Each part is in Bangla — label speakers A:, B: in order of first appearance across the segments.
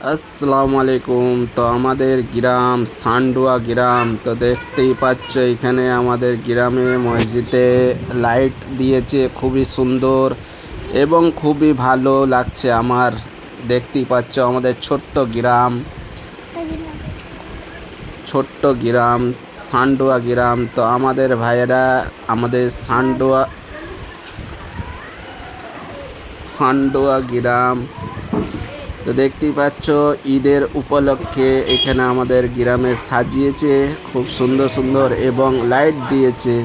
A: আসসালামু আলাইকুম। তো আমাদের গ্রাম সান্ডুয়া গ্রাম, তো দেখতেই পাচ্ছ এখানে আমাদের গ্রামে মসজিদে লাইট দিয়েছে, খুবই সুন্দর এবং খুবই ভালো লাগছে আমার। দেখতেই পাচ্ছ আমাদের ছোট্ট গ্রাম সান্ডুয়া গ্রাম। তো আমাদের ভাইয়েরা আমাদের সান্ডুয়া সান্ডুয়া গ্রাম, তো দেখতেই পাচ্ছ ঈদের উপলক্ষে এখানে আমাদের গ্রামে সাজিয়েছে খুব সুন্দর সুন্দর এবং লাইট দিয়েছে।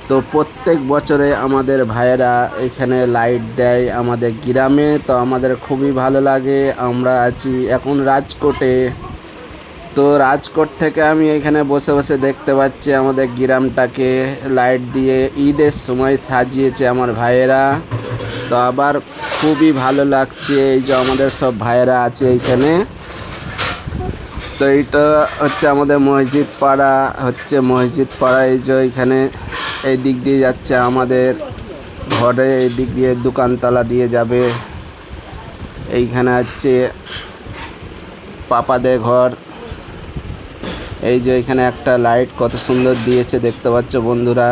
A: তো প্রত্যেক বছরে আমাদের ভাইয়েরা এখানে লাইট দেয় আমাদের গ্রামে, তো আমাদের খুবই ভালো লাগে। আমরা আছি এখন রাজকোটে। তো রাজকোট থেকে আমি এখানে বসে বসে দেখতে পাচ্ছি আমাদের গ্রামটাকে লাইট দিয়ে ঈদের সময় সাজিয়েছে আমার ভাইয়েরা। তো আবার খুবই ভালো লাগছে, এই যে আমাদের সব ভাইয়েরা আছে এইখানে। তো এইটা হচ্ছে আমাদের মসজিদ পাড়া। এই যে এখানে এই দিক দিয়ে যাচ্ছে আমাদের ঘরে, এই দিক দিয়ে দোকানতলা দিয়ে যাবে। এইখানে হচ্ছে পাপাদের ঘর। এই যে এখানে একটা লাইট কত সুন্দর দিয়েছে দেখতে পাচ্ছ বন্ধুরা।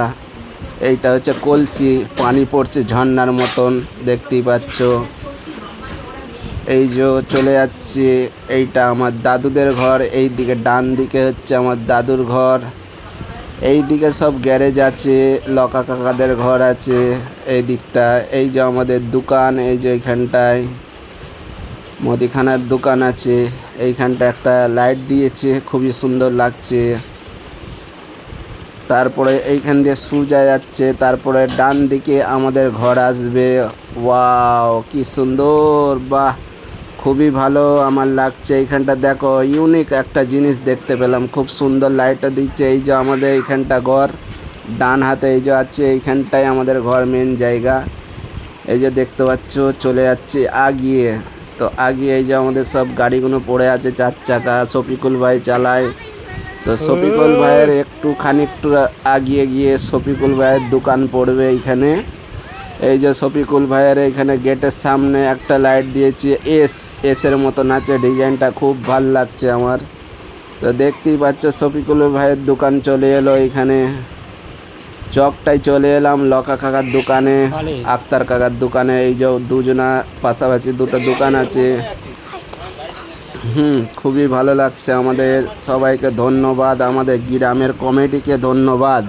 A: এইটা হচ্ছে কলসি, পানি পড়ছে ঝর্ণার মতন, দেখতেই পাচ্ছ। এই যে চলে যাচ্ছে, এইটা আমার দাদুদের ঘর। এই দিকে ডান দিকে হচ্ছে আমার দাদুর ঘর। এই দিকে সব গ্যারেজ আছে, লকা কাকাদের ঘর আছে এই দিকটা। এই যে আমাদের দোকান, এই যে এইখানটায় মুদিখানার দোকান আছে। এইখানটা একটা লাইট দিয়েছে, খুবই সুন্দর লাগছে। তারপরে এইখান দিয়ে সোজা যাচ্ছে, তারপরে ডান দিকে আমাদের ঘর আসবে। ওয়াও কি সুন্দর, বাহ খুবই ভালো আমার লাগছে। এইখানটা দেখো ইউনিক একটা জিনিস দেখতে পেলাম, খুব সুন্দর লাইটটা দিচ্ছে। এই যে আমাদের এইখানটা ঘর, ডান হাতে এই যে আছে, এইখানটাই আমাদের ঘর, মেন জায়গা। এই যে দেখতে পাচ্ছ চলে যাচ্ছে আগিয়ে। তো আগিয়ে এই যে আমাদের সব গাড়িগুলো পড়ে আছে, 4 চাকা শফিকুল ভাই চালায়। তো শফিকুল ভাইয়ের একটু আগিয়ে গিয়ে শফিকুল ভাইয়ের দোকান পড়বে এইখানে। এই যে শফিকুল ভাইয়ের এখানে গেটের সামনে একটা লাইট দিয়েছে, এসের মতন আছে, ডিজাইনটা খুব ভাল লাগছে আমার। তো দেখতেই পাচ্ছ শফিকুল ভাইয়ের দোকান চলে এলো এখানে। চকটাই চলে এলাম লকা কাকার দোকানে, আক্তার কাকার দোকানে। এই যে দুজনা পাশাপাশি দুটো দোকান আছে। খুবই ভালো লাগছে আমাদের। সবাইকে ধন্যবাদ, আমাদের গ্রামের কমিটিকে ধন্যবাদ।